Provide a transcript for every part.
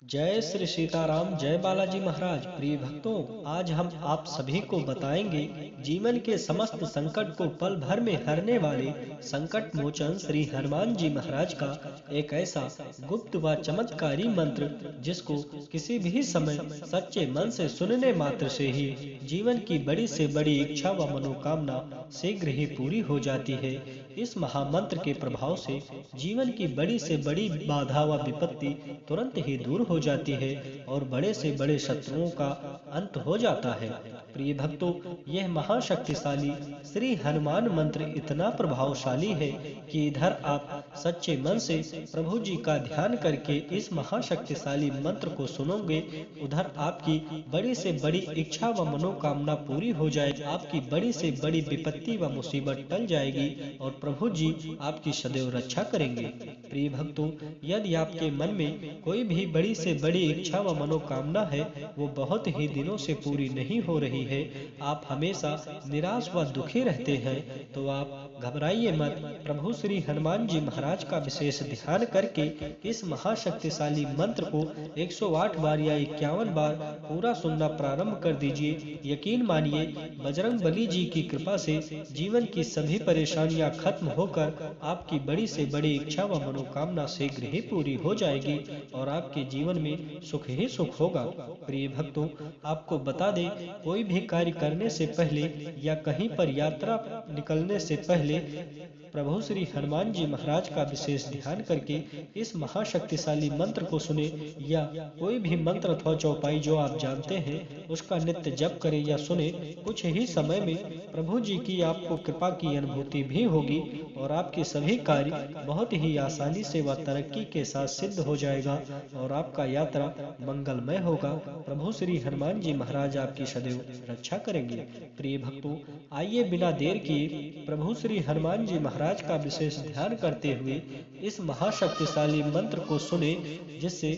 जय श्री सीताराम, जय बालाजी महाराज। प्रिय भक्तों, आज हम आप सभी को बताएंगे जीवन के समस्त संकट को पल भर में हरने वाले संकट मोचन श्री हनुमान जी महाराज का एक ऐसा गुप्त व चमत्कारी मंत्र जिसको किसी भी समय सच्चे मन से सुनने मात्र से ही जीवन की बड़ी से बड़ी इच्छा व मनोकामना शीघ्र ही पूरी हो जाती है। इस महामंत्र के प्रभाव से जीवन की बड़ी से बड़ी बाधा व विपत्ति तुरंत ही दूर हो जाती है और बड़े से बड़े शत्रुओं का अंत हो जाता है। प्रिय भक्तों, यह महाशक्तिशाली श्री हनुमान मंत्र इतना प्रभावशाली है कि इधर आप सच्चे मन से प्रभु जी का ध्यान करके इस महाशक्तिशाली मंत्र को सुनोगे, उधर आपकी बड़ी से बड़ी इच्छा व मनोकामना पूरी हो जाएगी, आपकी बड़ी से बड़ी विपत्ति व मुसीबत टल जाएगी और प्रभु जी आपकी सदैव रक्षा करेंगे। प्रिय भक्तों, यदि आपके मन में कोई भी बड़ी से बड़ी इच्छा व मनोकामना है, वो बहुत ही दिनों से पूरी नहीं हो रही है, आप हमेशा निराश व दुखी रहते हैं, तो आप घबराइए मत। प्रभु श्री हनुमान जी महाराज का विशेष ध्यान करके इस महाशक्तिशाली मंत्र को 108 बार या 51 बार पूरा सुनना प्रारंभ कर दीजिए। यकीन मानिए, बजरंग बली जी की कृपा से जीवन की सभी परेशानियां खत्म होकर आपकी बड़ी से बड़ी इच्छा व मनोकामना शीघ्र ही पूरी हो जाएगी और आपके जीवन में सुख ही सुख होगा। प्रिय भक्तों, आपको बता दें, कोई भी कार्य करने से पहले या कहीं पर यात्रा निकलने से पहले प्रभु श्री हनुमान जी महाराज का विशेष ध्यान करके इस महाशक्तिशाली मंत्र को सुने या कोई भी मंत्र अथवा चौपाई जो आप जानते हैं उसका नित्य जप करें या सुने। कुछ ही समय में प्रभु जी की आपको कृपा की अनुभूति भी होगी और आपके सभी कार्य बहुत ही आसानी से व तरक्की के साथ सिद्ध हो जाएगा और आपका यात्रा मंगलमय होगा। प्रभु श्री हनुमान जी महाराज आपकी सदैव रक्षा करेंगे। प्रिय भक्तों, आइए बिना देर किए प्रभु श्री हनुमान जी महाराज का विशेष ध्यान करते हुए इस महाशक्तिशाली मंत्र को सुने, जिससे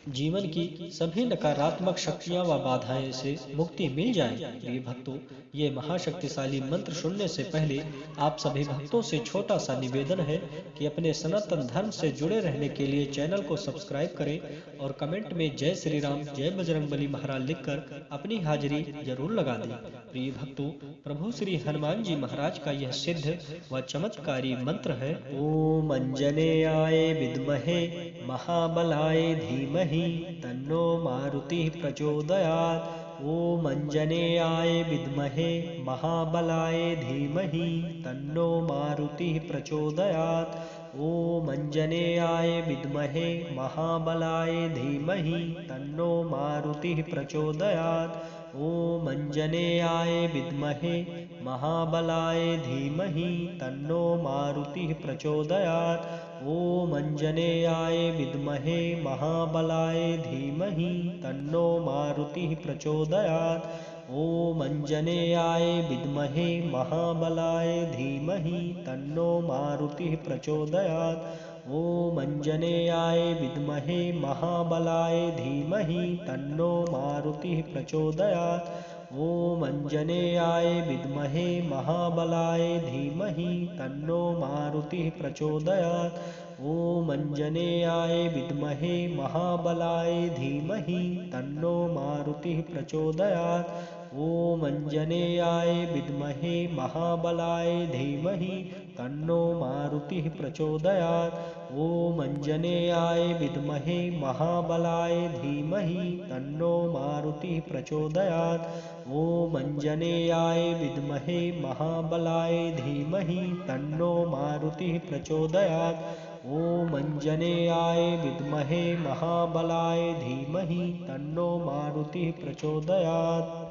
जीवन की सभी नकारात्मक शक्तियां व बाधाएं से मुक्ति मिल जाए। प्रिय भक्तों, ये महाशक्तिशाली मंत्र सुनने से पहले आप सभी भक्तों से छोटा सा निवेदन है कि अपने सनातन धर्म से जुड़े रहने के लिए चैनल को सब्सक्राइब करें और कमेंट में जय श्री राम, जय बजरंगबली महाराज लिखकर अपनी हाजिरी जरूर लगा दें। प्रिय भक्तों, प्रभु श्री हनुमान जी महाराज का यह सिद्ध व चमत्कारी मंत्र है। ओम अंजनेयाय विद्महे महाबलाय धीमहि तन्नो मारुति प्रचोदयात्। ओम अंजनेयाय विद्महे महाबलाय धीमहि तन्नो मारुति प्रचोदयात्। ओम अंजनेयाय विद्महे महाबलाय धीमहि तन्नो मारुति प्रचोदयात्। ओम अंजनेयाय विद्महे महाबलाय धीमहि तन्नो मारुति प्रचोदयात्। ओम अंजनेयाय विद्महे महाबलाय धीमहि तन्नो मारुति प्रचोदयात्। ओम अंजनेयाय विद्महे महाबलाय धीमहि तन्नो मारुति प्रचोदयात्। ओम अंजनेयाय विद्महे महाबलाय धीमहि तन्नो मारुति प्रचोदयात्। ओम अंजनेयाय विद्महे महाबलाय धीमहि तन्नो मारुति प्रचोदयात्। ओम अंजनेयाय विद्महे महाबलाय धीमहि तन्नो मारुति प्रचोदयात्। ओम अंजनेयाय विद्महे महाबलाय धीमहि तन्नो मारुति प्रचोदयात्। ओम अंजनेयाय विद्महे महाबलाय धीमहि तन्नो मारुति प्रचोदयात्। ओम अंजनेयाय विद्महे महाबलाय धीमहि तन्नो मारुति प्रचोदयात्। ओम अंजनेयाय विद्महे महाबलाय धीमहि तन्नो मारुति प्रचोदयात्।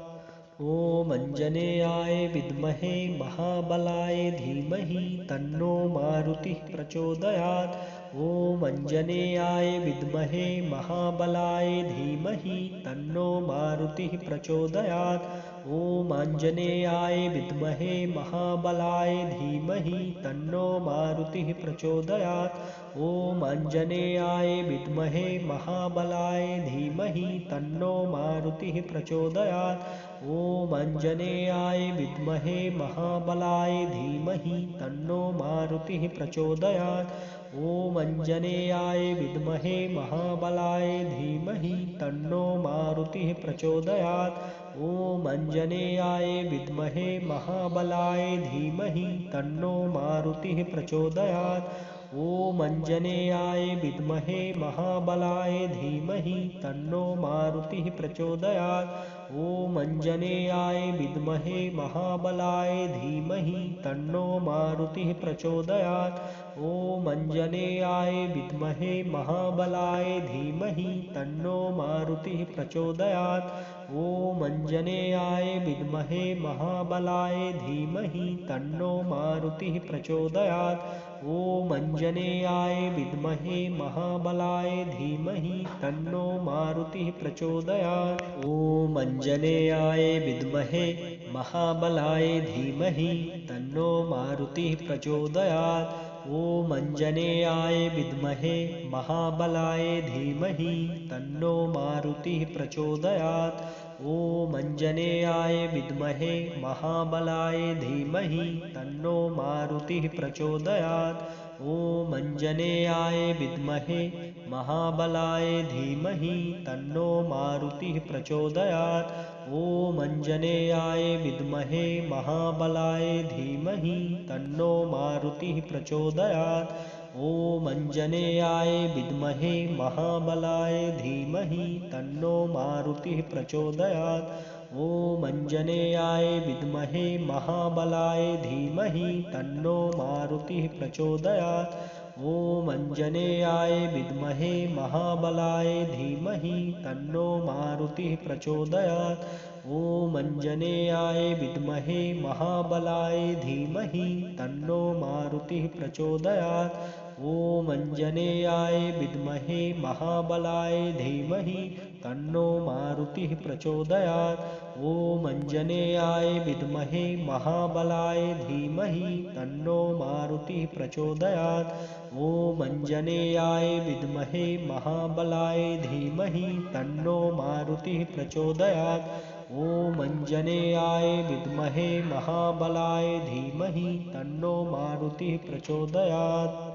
ओम अंजनेयाय विद्महे महाबलाय धीमहि तन्नो मारुति प्रचोदयात्। ओम अंजनेयाय विद्महे महाबलाय धीमहि तन्नो मारुति प्रचोदयात्। ओम अंजनेयाय विद्महे महाबलाय धीमहि तन्नो मारुति प्रचोदयात्। ओम अंजनेयाय विद्महे महाबलाय धीमहि तन्नो मारुति प्रचोदयात्। ओम अंजनेयाय विद्महे महाबलाय धीमहि तन्नो मारुति प्रचोदयात्। ॐ अञ्जनेयाय विद्महे महाबलाय धीमहि तन्नो मारुतिः प्रचोदयात्। ॐ अञ्जनेयाय विद्महे महाबलाय धीमहि तन्नो मारुतिः प्रचोदयात्। ॐ अञ्जनेयाय विद्महे महाबलाय धीमहि तन्नो मारुतिः प्रचोदयात्। ॐ अञ्जनेयाय विद्महे महाबलाय धीमहि तन्नो मारुतिः प्रचोदयात्। ॐ अञ्जनेयाय विद्महे महाबलाय धीमहि तन्नो मारुतिः प्रचोदयात्। ॐ अञ्जनेयाय विद्महे महाबलाय धीमहि तन्नो मारुतिः प्रचोदयात्। ॐ अञ्जनेयाय विद्महे महाबलाय धीमहि तन्नो मारुतिः प्रचोदयात्। ॐ अञ्जनेयाय विद्महे महाबलाय धीमहि तन्नो मारुतिः प्रचोदयात्। ॐ अञ्जनेयाय विद्महे महाबलाय धीमहि तन्नो मारुतिः प्रचोदयात्। ॐ अञ्जनेयाय विद्महे महाबलाय धीमहि तन्नो मारुतिः प्रचोदयात्। ॐ अञ्जनेयाय विद्महे महाबलाय धीमहि तन्नो मारुतिः प्रचोदयात्। ॐ अञ्जनेयाय विद्महे महाबलाय धीमहि तन्नो मारुतिः प्रचोदयात्। ॐ अञ्जनेयाय विद्महे महाबलाय धीमहि तन्नो मारुतिः प्रचोदयात्। ॐ अञ्जनेयाय विद्महे महाबलाय धीमहि तन्नो मारुतिः प्रचोदयात्। ॐ अञ्जनेयाय विद्महे महाबलाय धीमहि तन्नो मारुतिः प्रचोदयात्। ॐ अञ्जनेयाय विद्महे महाबलाय धीमहि तन्नो मारुतिः प्रचोदयात्। ॐ अञ्जनेयाय विद्महे महाबलाय धीमहि तन्नो मारुतिः प्रचोदयात्। ॐ अञ्जनेयाय विद्महे महाबलाय धीमहि तन्नो मारुतिः प्रचोदयात्। ॐ अञ्जनेयाय विद्महे महाबलाय धीमहि तन्नो मारुतिः प्रचोदयात्। ॐ अञ्जनेयाय विद्महे महाबलाय धीमहि तन्नो मारुतिः प्रचोदयात्।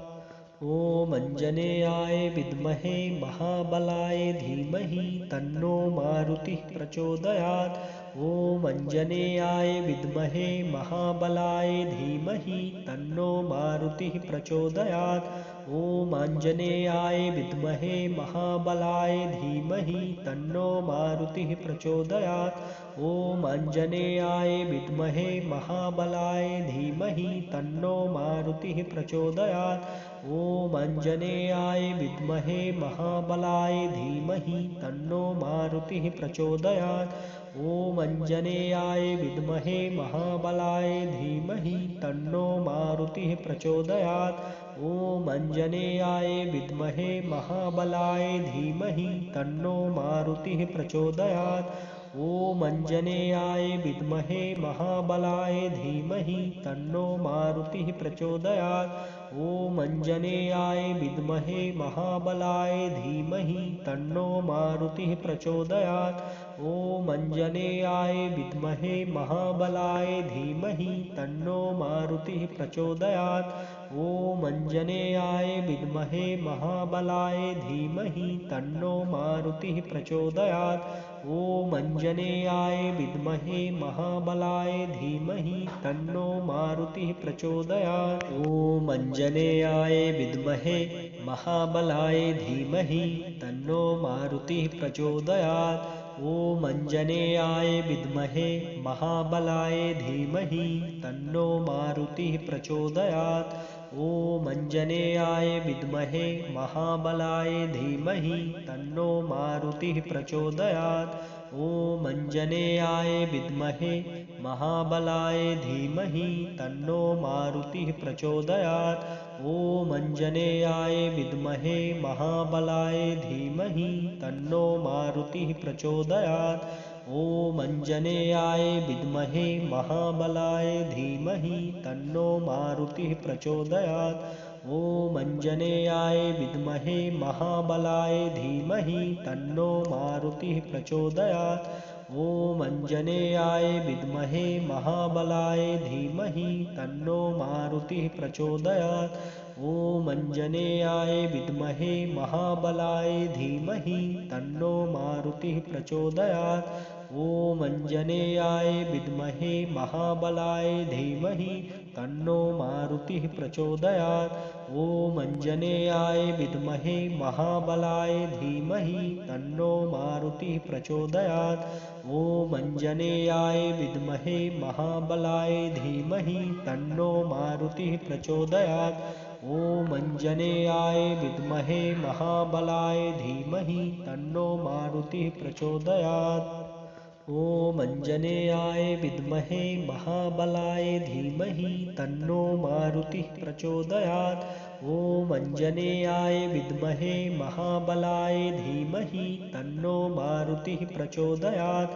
ॐ अञ्जनेयाय विद्महे महाबलाय धीमहि तन्नो मारुतिः प्रचोदयात्। ॐ अञ्जनेयाय विद्महे महाबलाय धीमहि तन्नो मारुतिः प्रचोदयात्। ॐ आञ्जनेयाय विद्महे महाबलाय धीमहि तन्नो मारुतिः प्रचोदयात्। ॐ आञ्जनेयाय विद्महे महाबलाय धीमहि तन्नो मारुतिः प्रचोदयात्। ॐ आञ्जनेयाय विद्महे महाबलाय धीमहि तन्नो मारुतिः प्रचोदयात्। ॐ अञ्जनेयाय विद्महे महाबलाय धीमहि तन्नो मारुतिः प्रचोदयात्। ॐ अञ्जनेयाय विद्महे महाबलाय धीमहि तन्नो मारुतिः प्रचोदयात्। ॐ अञ्जनेयाय विद्महे महाबलाय धीमहि तन्नो मारुतिः प्रचोदयात्। ॐ अञ्जनेयाय विद्महे महाबलाय धीमहि तन्नो मारुतिः प्रचोदयात्। ॐ अञ्जनेयाय विद्महे महाबलाय धीमहि तन्नो मारुतिः प्रचोदयात्। ॐ अञ्जनेयाय विद्महे महाबलाय धीमहि तन्नो मारुतिः प्रचोदयात्। ॐ अञ्जनेयाय विद्महे महाबलाय धीमहि तन्नो मारुतिः प्रचोदयात्। ॐ अञ्जनेयाय विद्महे महाबलाय धीमहि तन्नो मारुतिः प्रचोदयात्। ॐ अञ्जनेयाय विद्महे महाबलाय धीमहि तन्नो मारुतिः प्रचोदयात्। ॐ अञ्जनेयाय विद्महे महाबलाय धीमहि तन्नो मारुतिः प्रचोदयात्। ॐ अञ्जनेयाय विद्महे महाबलाय धीमहि तन्नो मारुतिः प्रचोदयात्। ॐ अञ्जनेयाय विद्महे महाबलाय धीमहि तन्नो मारुतिः प्रचोदयात्। ॐ अञ्जनेयाय विद्महे महाबलाय धीमहि तन्नो मारुतिः प्रचोदयात्। ॐ अञ्जनेयाय विद्महे महाबलाय धीमहि तन्नो मारुतिः प्रचोदयात्। ॐ अञ्जनेयाय विद्महे महाबलाय धीमहि तन्नो मारुतिः प्रचोदयात्। ॐ अञ्जनेयाय विद्महे महाबलाय धीमहि तन्नो मारुतिः प्रचोदयात्। ॐ अञ्जनेयाय विद्महे महाबलाय धीमहि तन्नो मारुतिः प्रचोदयात्। ॐ अञ्जनेयाय विद्महे महाबलाय धीमहि तन्नो मारुतिः प्रचोदयात्। ॐ अञ्जनेयाय विद्महे महाबलाय धीमहि तन्नो मारुतिः प्रचोदयात्। ॐ अञ्जनेयाय विद्महे महाबलाय धीमहि तन्नो मारुतिः प्रचोदयात्। ॐ अञ्जनेयाय विद्महे महाबलाय धीमहि तन्नो मारुतिः प्रचोदयात्। ॐ अञ्जनेयाय विद्महे महाबलाय धीमहि तन्नो मारुतिः प्रचोदयात्।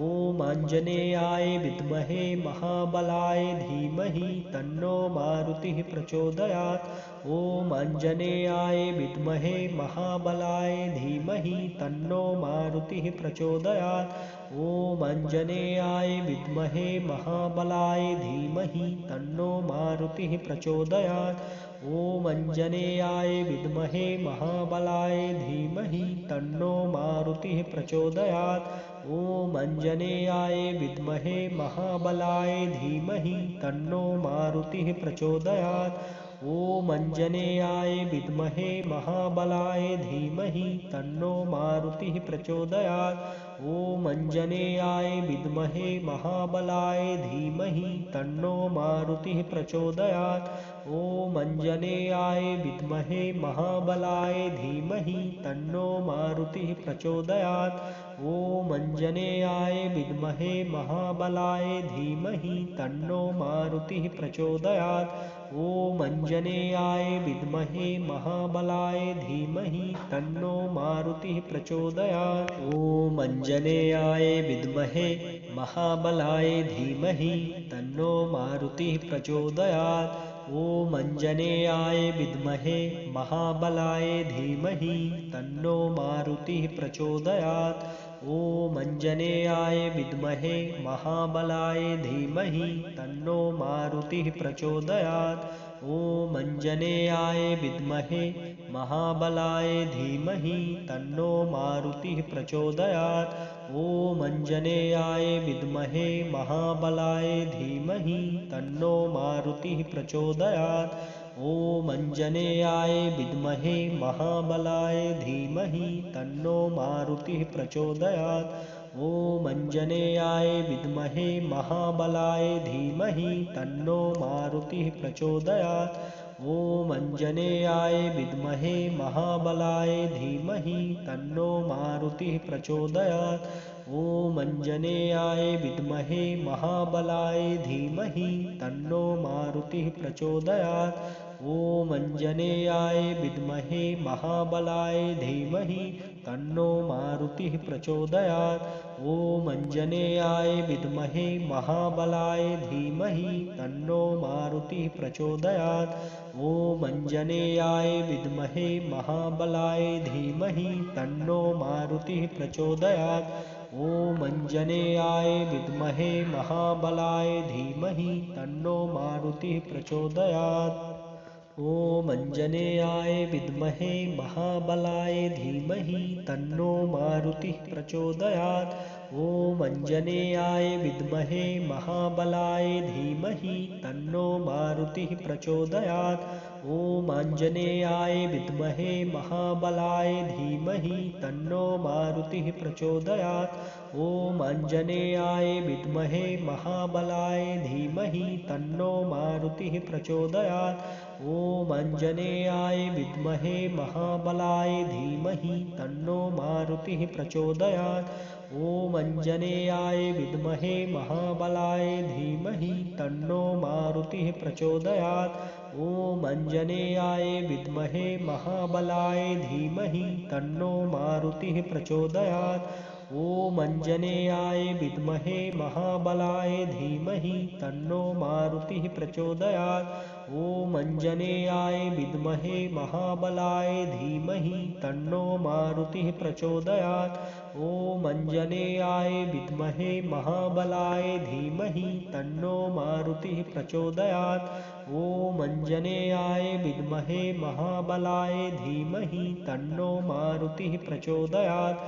ॐ आञ्जनेयाय विद्महे महाबलाय धीमहि तन्नो मारुतिः प्रचोदयात्। ॐ आञ्जनेयाय विद्महे महाबलाय धीमहि तन्नो मारुतिः प्रचोदयात्। ॐ आञ्जनेयाय विद्महे महाबलाय धीमहि तन्नो मारुतिः प्रचोदयात्। ॐ आञ्जनेयाय विद्महे महाबलाय धीमहि तन्नो मारुतिः प्रचोदयात्। ॐ आञ्जनेयाय विद्महे महाबलाय धीमहि तन्नो मारुतिः प्रचोदयात्। ॐ आञ्जनेयाय विद्महे महाबलाय धीमहि तन्नो मारुतिः प्रचोदयात्। ॐ आञ्जनेयाय विद्महे महाबलाय धीमहि तन्नो मारुतिः प्रचोदयात्। ॐ आञ्जनेयाय विद्महे महाबलाय धीमहि तन्नो मारुतिः प्रचोदयात्। ॐ आञ्जनेयाय विद्महे महाबलाय धीमहि तन्नो मारुतिः प्रचोदयात्। ॐ आञ्जनेयाय विद्महे महाबलाय धीमहि तन्नो मारुतिः प्रचोदयात्। ॐ आञ्जनेयाय विद्महे महाबलाय धीमहि तन्नो मारुतिः प्रचोदयात्। ॐ आञ्जनेयाय विद्महे महाबलाय धीमहि तन्नो मारुतिः प्रचोदयात्। ॐ आञ्जनेयाय विद्महे महाबलाय धीमहि तन्नो मारुतिः प्रचोदयात्। ॐ आञ्जनेयाय विद्महे महाबलाय धीमहि तन्नो मारुतिः प्रचोदयात्। ॐ आञ्जनेयाय विद्महे महाबलाय धीमहि तन्नो मारुतिः प्रचोदयात्। ॐ आञ्जनेयाय विद्महे महाबलाय धीमहि तन्नो मारुतिः प्रचोदयात्। ॐ आञ्जनेयाय विद्महे महाबलाय धीमहि तन्नो मारुतिः प्रचोदयात्। ॐ आञ्जनेयाय विद्महे महाबलाय धीमहि तन्नो मारुतिः प्रचोदयात्। ॐ आञ्जनेयाय विद्महे महाबलाय धीमहि तन्नो मारुतिः प्रचोदयात्। ॐ आञ्जनेयाय विद्महे महाबलाय धीमहि तन्नो मारुतिः प्रचोदयात्। ॐ आञ्जनेयाय विद्महे महाबलाय धीमहि तन्नो मारुतिः प्रचोदयात्। ॐ आञ्जनेयाय विद्महे महाबलाय धीमहि तन्नो मारुतिः प्रचोदयात्। ॐ आञ्जनेयाय विद्महे महाबलाय धीमहि तन्नो मारुतिः प्रचोदयात्। ॐ आञ्जनेयाय विद्महे महाबलाय धीमहि तन्नो मारुतिः प्रचोदयात्। ॐ आञ्जनेयाय विद्महे महाबलाय धीमहि तन्नो मारुतिः प्रचोदयात्। ॐ आञ्जनेयाय विद्महे महाबलाय धीमहि तन्नो मारुतिः प्रचोदयात्। ॐ आञ्जनेयाय विद्महे महाबलाय धीमहि तन्नो मारुतिः प्रचोदयात्। ॐ आञ्जनेयाय विद्महे महाबलाय धीमहि तन्नो मारुतिः प्रचोदयात्। ॐ आञ्जनेयाय विद्महे महाबलाय धीमहि तन्नो मारुतिः प्रचोदयात्। ॐ आञ्जनेयाय विद्महे महाबलाय धीमहि तन्नो मारुतिः प्रचोदयात्। ॐ आञ्जनेयाय विद्महे महाबलाय धीमहि तन्नो मारुतिः प्रचोदयात्। ॐ अञ्जनेयाय विद्महे महाबलाय धीमहि तन्नो मारुतिः प्रचोदयात्। ॐ अञ्जनेयाय विद्महे महाबलाय धीमहि तन्नो मारुतिः प्रचोदयात्। ॐ अञ्जनेयाय विद्महे महाबलाय धीमहि तन्नो मारुतिः प्रचोदयात्।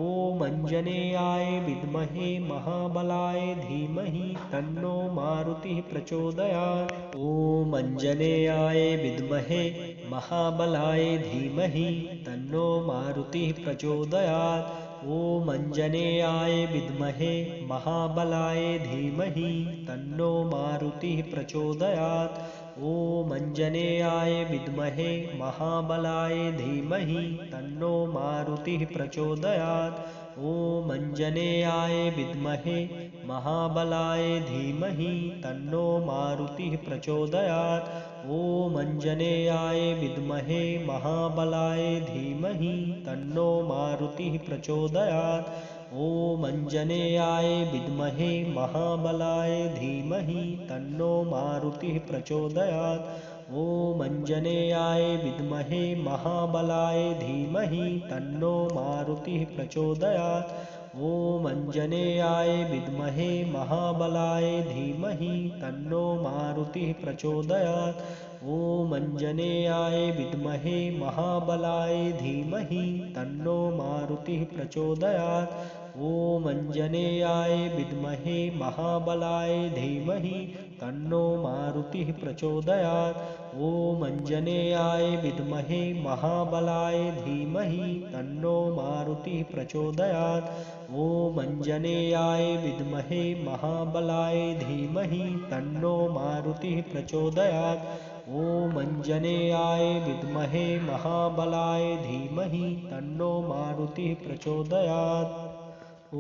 ॐ अञ्जनेयाय विद्महे महाबलाय धीमहि तन्नो मारुतिः प्रचोदयात्। ॐ अञ्जनेयाय विद्महे महाबलाय धीमहि तन्नो मारुतिः प्रचोदयात्। ॐ अञ्जनेयाय विद्महे महाबलाय धीमहि तन्नो मारुतिः प्रचोदयात्। ॐ अञ्जनेयाय विद्महे महाबलाय धीमहि तन्नो मारुतिः प्रचोदयात्। ॐ अञ्जनेयाय विद्महे महाबलाय धीमहि तन्नो मारुतिः प्रचोदयात्। ॐ अञ्जनेयाय विद्महे महाबलाय धीमहि तन्नो मारुतिः प्रचोदयात्। ॐ अञ्जनेयाय विद्महे महाबलाय धीमहि तन्नो मारुतिः प्रचोदयात्। ॐ अञ्जनेयाय विद्महे महाबलाय धीमहि तन्नो मारुतिः प्रचोदयात्। ॐ अञ्जनेयाय विद्महे महाबलाय धीमहि तन्नो मारुतिः प्रचोदयात्। ॐ अञ्जनेयाय विद्महे महाबलाय धीमहि तन्नो मारुतिः प्रचोदयात्। ॐ अञ्जनेयाय विद्महे महाबलाय धीमहि तन्नो मारुतिः प्रचोदयात्। ॐ अञ्जनेयाय विद्महे महाबलाय धीमहि तन्नो मारुतिः प्रचोदयात्। ॐ अञ्जनेयाय विद्महे महाबलाय धीमहि तन्नो मारुतिः प्रचोदयात्। ॐ अञ्जनेयाय विद्महे महाबलाय धीमहि तन्नो मारुतिः प्रचोदयात्।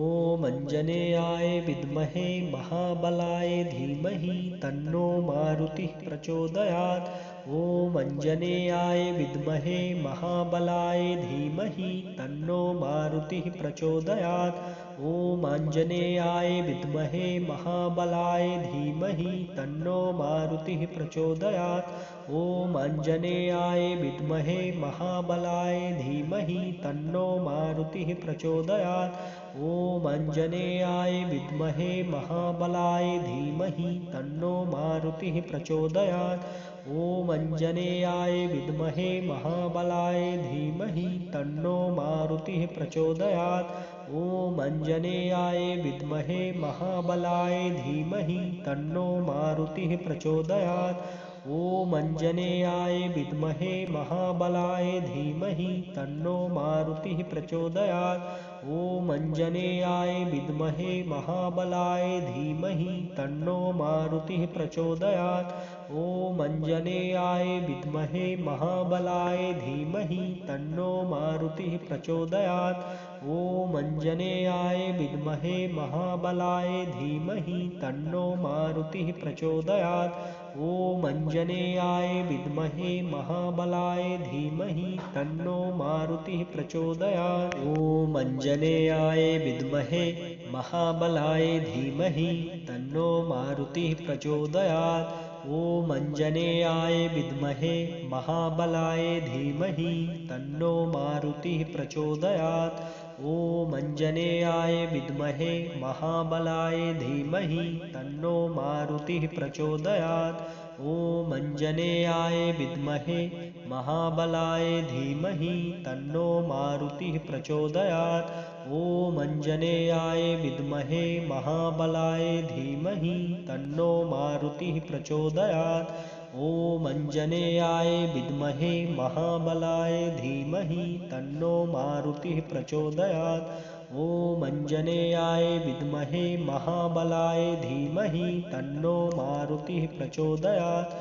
ॐ अञ्जनेयाय विद्महे महाबलाय धीमहि तन्नो मारुतिः प्रचोदयात्। ॐ अञ्जनेयाय विद्महे महाबलाय धीमहि तन्नो मारुतिः प्रचोदयात्। ॐ आञ्जनेयाय विद्महे महाबलाय धीमहि तन्नो मारुतिः प्रचोदयात्। ॐ आञ्जनेयाय विद्महे महाबलाय धीमहि तन्नो मारुतिः प्रचोदयात्। ॐ आञ्जनेयाय विद्महे महाबलाय धीमहि तन्नो मारुतिः प्रचोदयात्। ॐ अञ्जनेयाय विद्महे महाबलाय धीमहि तन्नो मारुतिः प्रचोदयात्। ॐ अञ्जनेयाय विद्महे महाबलाय धीमहि तन्नो मारुतिः प्रचोदयात्। ॐ अञ्जनेयाय विद्महे महाबलाय धीमहि तन्नो मारुतिः प्रचोदयात्। ॐ अञ्जनेयाय विद्महे महाबलाय धीमहि तन्नो मारुतिः प्रचोदयात्। ॐ अञ्जनेयाय विद्महे महाबलाय धीमहि तन्नो मारुतिः प्रचोदयात्। ॐ अञ्जनेयाय विद्महे महाबलाय धीमहि तन्नो मारुतिः प्रचोदयात्। ॐ अञ्जनेयाय विद्महे महाबलाय धीमहि तन्नो मारुतिः प्रचोदयात्। ॐ अञ्जनेयाय विद्महे महाबलाय धीमहि तन्नो मारुतिः प्रचोदयात्। ॐ अञ्जनेयाय विद्महे महाबलाय धीमहि तन्नो मारुतिः प्रचोदयात्। ॐ अञ्जनेयाय विद्महे महाबलाय धीमहि तन्नो मारुतिः प्रचोदयात्। ॐ अञ्जनेयाय विद्महे महाबलाय धीमहि तन्नो मारुतिः प्रचोदयात्। ॐ अञ्जनेयाय विद्महे महाबलाय धीमहि तन्नो मारुतिः प्रचोदयात्। ॐ अञ्जनेयाय विद्महे महाबलाय धीमहि तन्नो मारुतिः प्रचोदयात्। ॐ अञ्जनेयाय विद्महे महाबलाय धीमहि तन्नो मारुतिः प्रचोदयात्।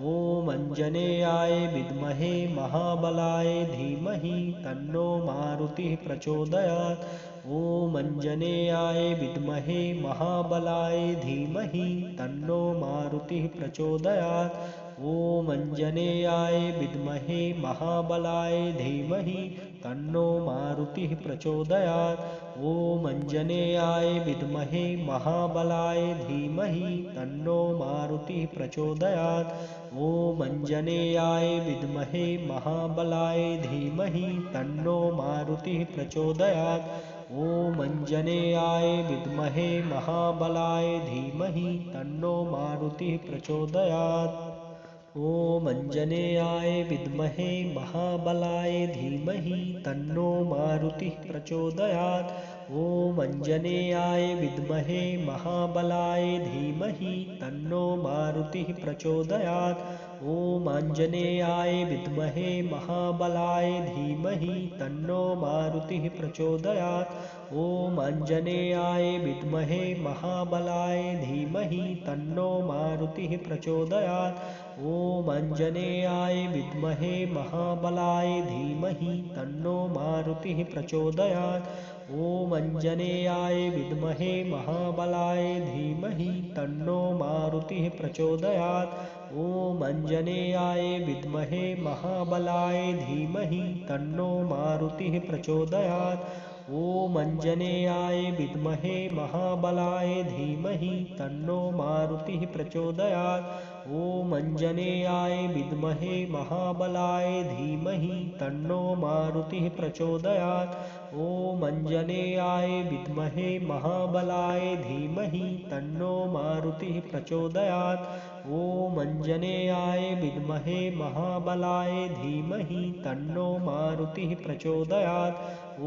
ॐ अञ्जनेयाय विद्महे महाबलाय धीमहि तन्नो मारुतिः प्रचोदयात्। ॐ अञ्जनेयाय विद्महे महाबलाय धीमहि तन्नो मारुतिः प्रचोदयात्। ॐ आञ्जनेयाय विद्महे महाबलाय धीमहि तन्नो मारुतिः प्रचोदयात्। ॐ आञ्जनेयाय विद्महे महाबलाय धीमहि तन्नो मारुतिः प्रचोदयात्। ॐ आञ्जनेयाय विद्महे महाबलाय धीमहि तन्नो मारुतिः प्रचोदयात्। ॐ आञ्जनेयाय विद्महे महाबलाय धीमहि तन्नो मारुतिः प्रचोदयात्। ॐ आञ्जनेयाय विद्महे महाबलाय धीमहि तन्नो मारुतिः प्रचोदयात्। ॐ आञ्जनेयाय विद्महे महाबलाय धीमहि तन्नो मारुतिः प्रचोदयात्। ॐ आञ्जनेयाय विद्महे महाबलाय धीमहि तन्नो मारुतिः प्रचोदयात्। ॐ आञ्जनेयाय विद्महे महाबलाय धीमहि तन्नो मारुतिः प्रचोदयात्। ॐ आञ्जनेयाय विद्महे महाबलाय धीमहि तन्नो मारुतिः प्रचोदयात्। ॐ आञ्जनेयाय विद्महे महाबलाय धीमहि तन्नो मारुतिः प्रचोदयात्। ॐ आञ्जनेयाय विद्महे महाबलाय धीमहि तन्नो मारुतिः प्रचोदयात्। ॐ आञ्जनेयाय विद्महे महाबलाय धीमहि तन्नो मारुतिः प्रचोदयात्। ॐ आञ्जनेयाय विद्महे महाबलाय धीमहि तन्नो मारुतिः प्रचोदयात्। ॐ आञ्जनेयाय विद्महे महाबलाय धीमहि तन्नो मारुतिः प्रचोदयात्। ॐ आञ्जनेयाय विद्महे महाबलाय धीमहि तन्नो मारुतिः प्रचोदयात्।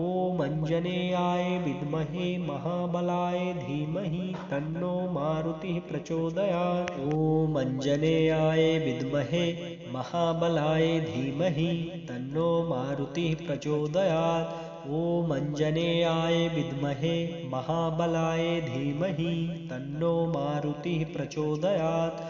ॐ आञ्जनेयाय विद्महे महाबलाय धीमहि तन्नो मारुतिः प्रचोदयात्। ॐ आञ्जनेयाय विद्महे महाबलाय धीमहि तन्नो मारुतिः प्रचोदयात्। ॐ आञ्जनेयाय विद्महे महाबलाय धीमहि तन्नो मारुतिः प्रचोदयात्।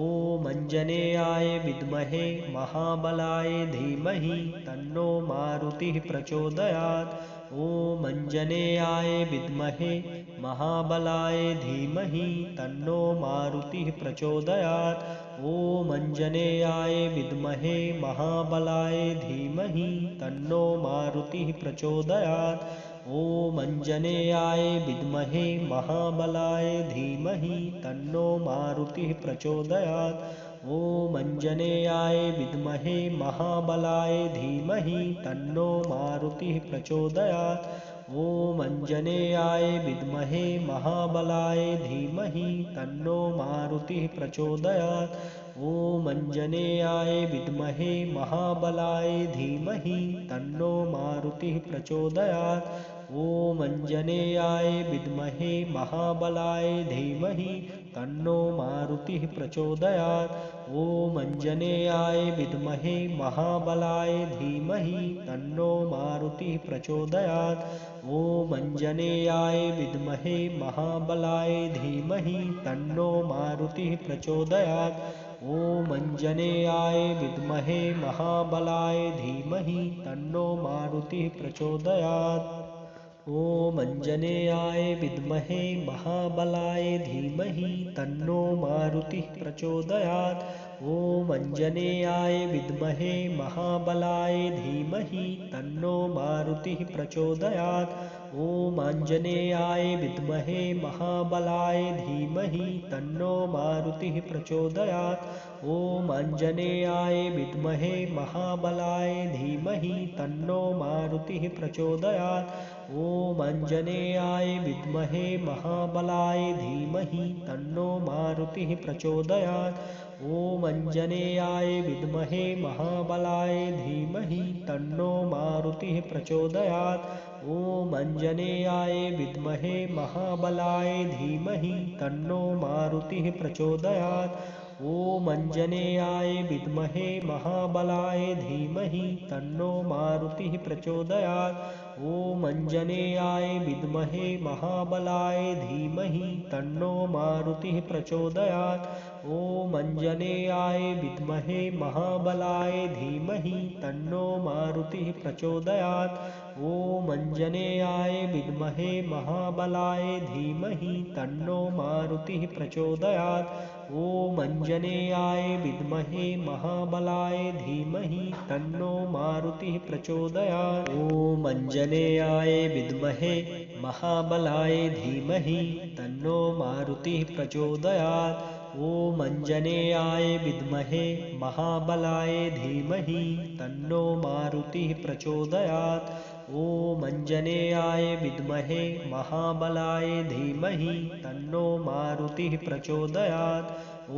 ॐ आञ्जनेयाय विद्महे महाबलाय धीमहि तन्नो मारुतिः प्रचोदयात्। ॐ आञ्जनेयाय विद्महे महाबलाय धीमहि तन्नो मारुतिः प्रचोदयात्। ॐ आञ्जनेयाय विद्महे महाबलाय धीमहि तन्नो मारुतिः प्रचोदयात्। ॐ आञ्जनेयाय विद्महे महाबलाय धीमहि तन्नो मारुतिः प्रचोदयात्। ॐ आञ्जनेयाय विद्महे महाबलाय धीमहि तन्नो मारुतिः प्रचोदयात्। ॐ आञ्जनेयाय विद्महे महाबलाय धीमहि तन्नो मारुतिः प्रचोदयात्। ॐ आञ्जनेयाय विद्महे महाबलाय धीमहि तन्नो मारुतिः प्रचोदयात्। ॐ आञ्जनेयाय विद्महे महाबलाय धीमहि तन्नो मारुतिः प्रचोदयात्। ॐ आञ्जनेयाय विद्महे महाबलाय धीमहि तन्नो मारुतिः प्रचोदयात्। ॐ आञ्जनेयाय विद्महे महाबलाय धीमहि तन्नो मारुतिः प्रचोदयात्। ॐ आञ्जनेयाय विद्महे महाबलाय धीमहि तन्नो मारुतिः प्रचोदयात्। ॐ आञ्जनेयाय विद्महे महाबलाय धीमहि तन्नो मारुतिः प्रचोदयात्। ॐ आञ्जनेयाय विद्महे महाबलाय धीमहि तन्नो मारुतिः प्रचोदयात्। ॐ आञ्जनेयाय विद्महे महाबलाय धीमहि तन्नो मारुतिः प्रचोदयात्। ॐ आञ्जनेयाय विद्महे महाबलाय धीमहि तन्नो मारुतिः प्रचोदयात्। ॐ आञ्जनेयाय विद्महे महाबलाय धीमहि तन्नो मारुतिः प्रचोदयात्। ॐ आञ्जनेयाय विद्महे महाबलाय धीमहि तन्नो मारुतिः प्रचोदयात्। ॐ आञ्जनेयाय विद्महे महाबलाय धीमहि तन्नो मारुतिः प्रचोदयात्। ॐ आञ्जनेयाय विद्महे महाबलाय धीमहि तन्नो मारुतिः प्रचोदयात्। ॐ अञ्जनेयाय विद्महे महाबलाय धीमहि तन्नो मारुतिः प्रचोदयात्। ॐ अञ्जनेयाय विद्महे महाबलाय धीमहि तन्नो मारुतिः प्रचोदयात्। ॐ अञ्जनेयाय विद्महे महाबलाय धीमहि तन्नो मारुतिः प्रचोदयात्। ॐ अञ्जनेयाय विद्महे महाबलाय धीमहि तन्नो मारुतिः प्रचोदयात्। ॐ अञ्जनेयाय विद्महे महाबलाय धीमहि तन्नो मारुतिः प्रचोदयात्। ॐ अञ्जनेयाय विद्महे महाबलाय धीमहि तन्नो मारुतिः प्रचोदयात्। ॐ अञ्जनेयाय विद्महे महाबलाय धीमहि तन्नो मारुतिः प्रचोदयात्।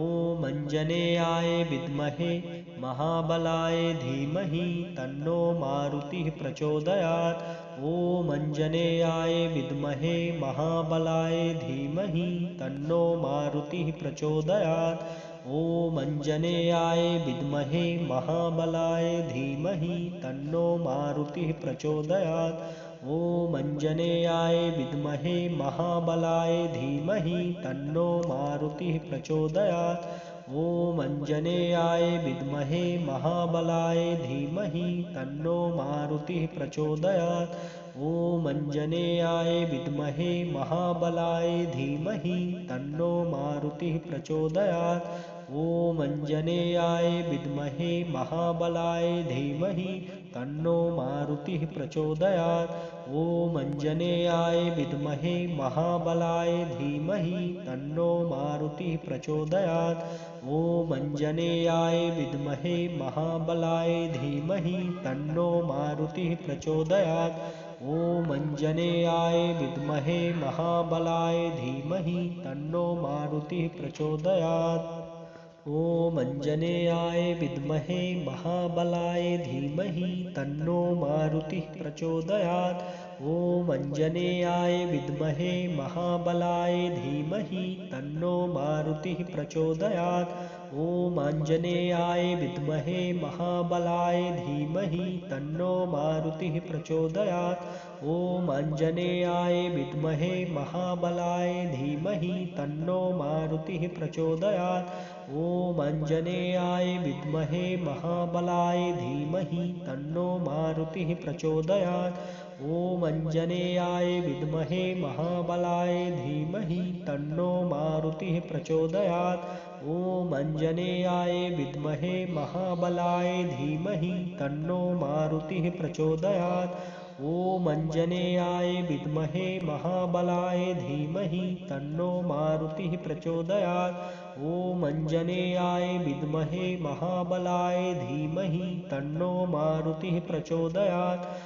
ॐ अञ्जनेयाय विद्महे महाबलाय धीमहि तन्नो मारुतिः प्रचोदयात्। ॐ अञ्जनेयाय विद्महे महाबलाय धीमहि तन्नो मारुतिः प्रचोदयात्। ॐ अञ्जनेयाय विद्महे महाबलाय धीमहि तन्नो मारुतिः प्रचोदयात्। ॐ अञ्जनेयाय विद्महे महाबलाय धीमहि तन्नो मारुतिः प्रचोदयात्। ॐ अञ्जनेयाय विद्महे महाबलाय धीमहि तन्नो मारुतिः प्रचोदयात्। ॐ अञ्जनेयाय विद्महे महाबलाय धीमहि तन्नो मारुतिः प्रचोदयात्। ॐ अञ्जनेयाय विद्महे महाबलाय धीमहि तन्नो मारुतिः प्रचोदयात्। ॐ अञ्जनेयाय विद्महे महाबलाय धीमहि तन्नो मारुतिः प्रचोदयात्। ॐ अञ्जनेयाय विद्महे महाबलाय धीमहि तन्नो मारुतिः प्रचोदयात्। ॐ अञ्जनेयाय विद्महे महाबलाय धीमहि तन्नो मारुतिः प्रचोदयात्। ॐ अञ्जनेयाय विद्महे महाबलाय धीमहि तन्नो मारुतिः प्रचोदयात्। ॐ अञ्जनेयाय विद्महे महाबलाय धीमहि तन्नो मारुतिः प्रचोदयात्। ॐ आञ्जनेयाय विद्महे महाबलाय धीमहि तन्नो मारुतिः प्रचोदयात्। ॐ आञ्जनेयाय विद्महे महाबलाय धीमहि तन्नो मारुतिः प्रचोदयात्। ॐ आञ्जनेयाय विद्महे महाबलाय धीमहि तन्नो मारुतिः प्रचोदयात्। ॐ अञ्जनेयाय विद्महे महाबलाय धीमहि तन्नो मारुतिः प्रचोदयात्। ॐ अञ्जनेयाय विद्महे महाबलाय धीमहि तन्नो मारुतिः प्रचोदयात्। ॐ अञ्जनेयाय विद्महे महाबलाय धीमहि तन्नो मारुतिः प्रचोदयात्। ॐ अञ्जनेयाय विद्महे महाबलाय धीमहि तन्नो मारुतिः प्रचोदयात्।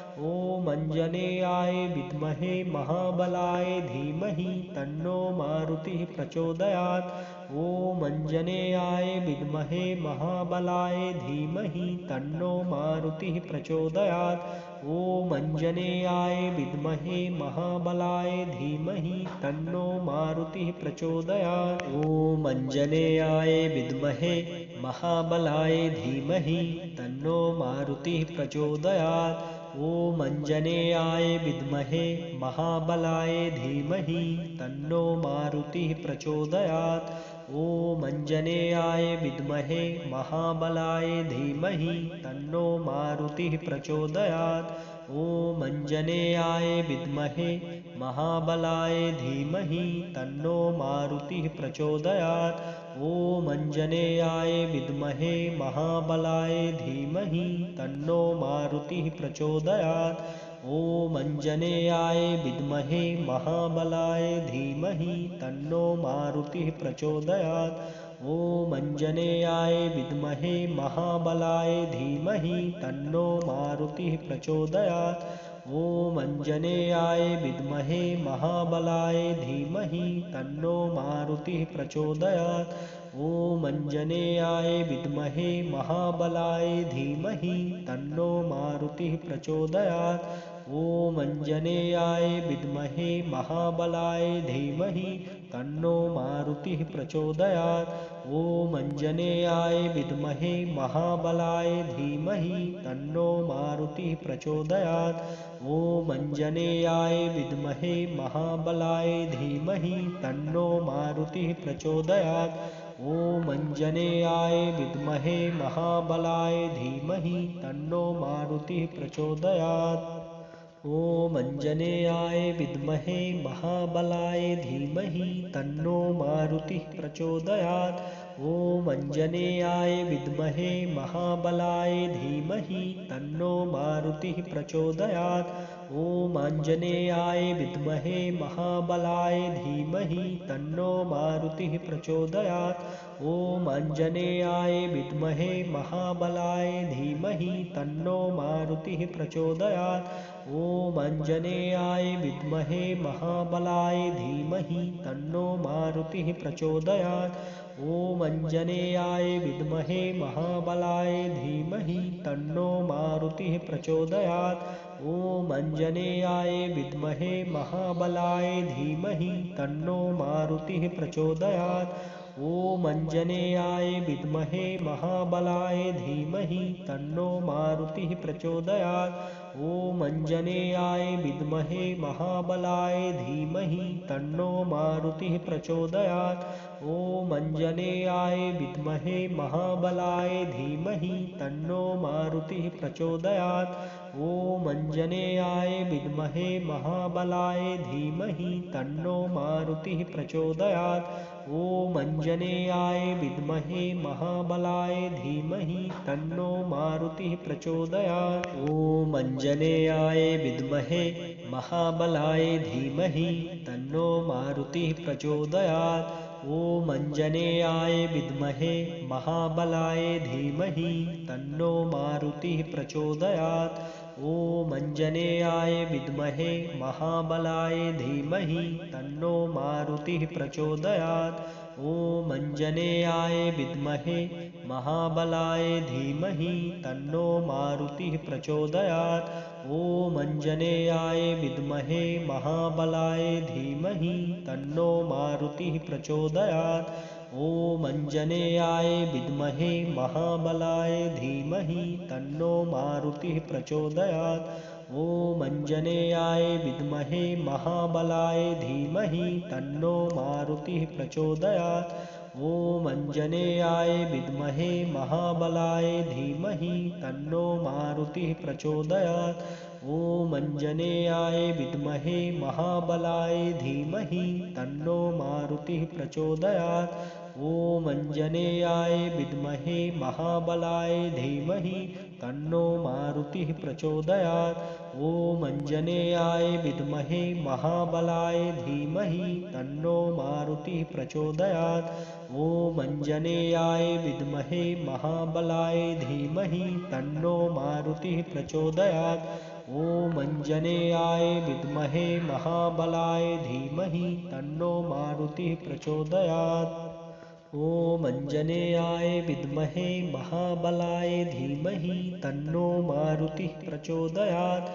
ॐ अञ्जनेयाय विद्महे महाबलाय धीमहि तन्नो मारुतिः प्रचोदयात्। ॐ अञ्जनेयाय विद्महे महाबलाय धीमहि तन्नो मारुतिः प्रचोदयात्। ॐ अञ्जनेयाय विद्महे महाबलाय धीमहि तन्नो मारुतिः प्रचोदयात्। ॐ अञ्जनेयाय विद्महे महाबलाय धीमहि तन्नो मारुतिः प्रचोदयात्। ॐ अञ्जनेयाय विद्महे महाबलाय धीमहि तन्नो मारुतिः प्रचोदयात्। ॐ अञ्जनेयाय विद्महे महाबलाय धीमहि तन्नो मारुतिः प्रचोदयात्। ॐ अञ्जनेयाय विद्महे महाबलाय धीमहि तन्नो मारुतिः प्रचोदयात्। ॐ अञ्जनेयाय विद्महे महाबलाय धीमहि तन्नो मारुतिः प्रचोदयात्। ॐ अञ्जनेयाय विद्महे महाबलाय धीमहि तन्नो मारुतिः प्रचोदयात्। ॐ अञ्जनेयाय विद्महे महाबलाय धीमहि तन्नो मारुतिः प्रचोदयात्। ॐ अञ्जनेयाय विद्महे महाबलाय धीमहि तन्नो मारुतिः प्रचोदयात्। ॐ आञ्जनेयाय विद्महे महाबलाय धीमहि तन्नो मारुतिः प्रचोदयात्। ॐ आञ्जनेयाय विद्महे महाबलाय धीमहि तन्नो मारुतिः प्रचोदयात्। ॐ आञ्जनेयाय विद्महे महाबलाय धीमहि तन्नो मारुतिः प्रचोदयात्। ॐ आञ्जनेयाय विद्महे महाबलाय धीमहि तन्नो मारुतिः प्रचोदयात्। ॐ आञ्जनेयाय विद्महे महाबलाय धीमहि तन्नो मारुतिः प्रचोदयात्। ॐ आञ्जनेयाय विद्महे महाबलाय धीमहि तन्नो मारुतिः प्रचोदयात्। ॐ आञ्जनेयाय विद्महे महाबलाय धीमहि तन्नो मारुतिः प्रचोदयात्। ॐ आञ्जनेयाय विद्महे महाबलाय धीमहि तन्नो मारुतिः प्रचोदयात्। ॐ आञ्जनेयाय विद्महे महाबलाय धीमहि तन्नो मारुतिः प्रचोदयात्। ॐ आञ्जनेयाय विद्महे महाबलाय धीमहि तन्नो मारुतिः प्रचोदयात्। ॐ आञ्जनेयाय विद्महे महाबलाय धीमहि तन्नो मारुतिः प्रचोदयात्। ॐ आञ्जनेयाय विद्महे महाबलाय धीमहि तन्नो मारुतिः प्रचोदयात्। ॐ आञ्जनेयाय विद्महे महाबलाय धीमहि तन्नो मारुतिः प्रचोदयात्। ॐ आञ्जनेयाय विद्महे महाबलाय धीमहि तन्नो मारुतिः प्रचोदयात्। ॐ आञ्जनेयाय विद्महे महाबलाय धीमहि तन्नो मारुतिः प्रचोदयात्। ॐ आञ्जनेयाय विद्महे महाबलाय धीमहि तन्नो मारुतिः प्रचोदयात्। ॐ आञ्जनेयाय विद्महे महाबलाय धीमहि तन्नो मारुतिः प्रचोदयात्। ॐ आञ्जनेयाय विद्महे महाबलाय धीमहि तन्नो मारुतिः प्रचोदयात्। ॐ आञ्जनेयाय विद्महे महाबलाय धीमहि तन्नो मारुतिः प्रचोदयात्। ॐ आञ्जनेयाय विद्महे महाबलाय धीमहि तन्नो मारुतिः प्रचोदयात्। ॐ आञ्जनेयाय विद्महे महाबलाय धीमहि तन्नो मारुतिः प्रचोदयात्। ॐ आञ्जनेयाय विद्महे महाबलाय धीमहि तन्नो मारुतिः प्रचोदयात्। ॐ आञ्जनेयाय विद्महे महाबलाय धीमहि तन्नो मारुतिः प्रचोदयात्। ॐ आञ्जनेयाय विद्महे महाबलाय धीमहि तन्नो मारुतिः प्रचोदयात्। ॐ आञ्जनेयाय विद्महे महाबलाय धीमहि तन्नो मारुतिः प्रचोदयात्। ॐ आञ्जनेयाय विद्महे महाबलाय धीमहि तन्नो मारुतिः प्रचोदयात्। ॐ आञ्जनेयाय विद्महे महाबलाय धीमहि तन्नो मारुतिः प्रचोदयात्। ॐ आञ्जनेयाय विद्महे महाबलाय धीमहि तन्नो मारुतिः प्रचोदयात्। ॐ आञ्जनेयाय विद्महे महाबलाय धीमहि तन्नो मारुतिः प्रचोदयात्। ॐ आञ्जनेयाय विद्महे महाबलाय धीमहि तन्नो मारुतिः प्रचोदयात्। ॐ आञ्जनेयाय विद्महे महाबलाय धीमहि तन्नो मारुतिः प्रचोदयात्।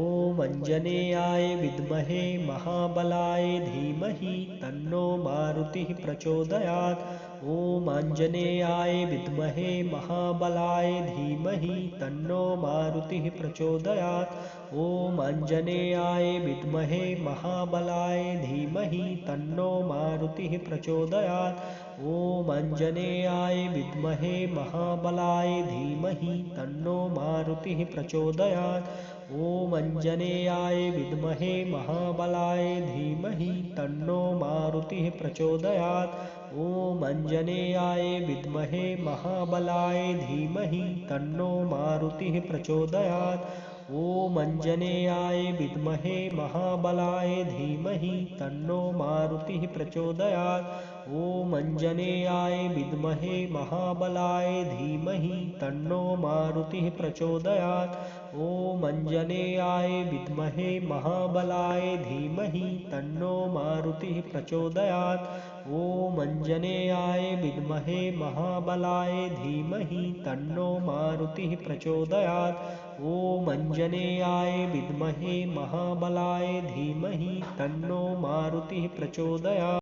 ॐ आञ्जनेयाय विद्महे महाबलाय धीमहि तन्नो मारुतिः प्रचोदयात्। ॐ आञ्जनेयाय विद्महे महाबलाय धीमहि तन्नो मारुतिः प्रचोदयात्। ॐ आञ्जनेयाय विद्महे महाबलाय धीमहि तन्नो मारुतिः प्रचोदयात्। ॐ आञ्जनेयाय विद्महे महाबलाय धीमहि तन्नो मारुतिः प्रचोदयात्। ॐ आञ्जनेयाय विद्महे महाबलाय धीमहि तन्नो मारुतिः प्रचोदयात्। ॐ आञ्जनेयाय विद्महे महाबलाय धीमहि तन्नो मारुतिः प्रचोदयात्। ॐ आञ्जनेयाय विद्महे महाबलाय धीमहि तन्नो मारुतिः प्रचोदयात्। ॐ आञ्जनेयाय विद्महे महाबलाय धीमहि तन्नो मारुतिः प्रचोदयात्। ॐ आञ्जनेयाय विद्महे महाबलाय धीमहि तन्नो मारुतिः प्रचोदयात्। ॐ आञ्जनेयाय विद्महे महाबलाय धीमहि तन्नो मारुतिः प्रचोदयात्। ॐ आञ्जनेयाय विद्महे महाबलाय धीमहि तन्नो मारुतिः प्रचोदयात्।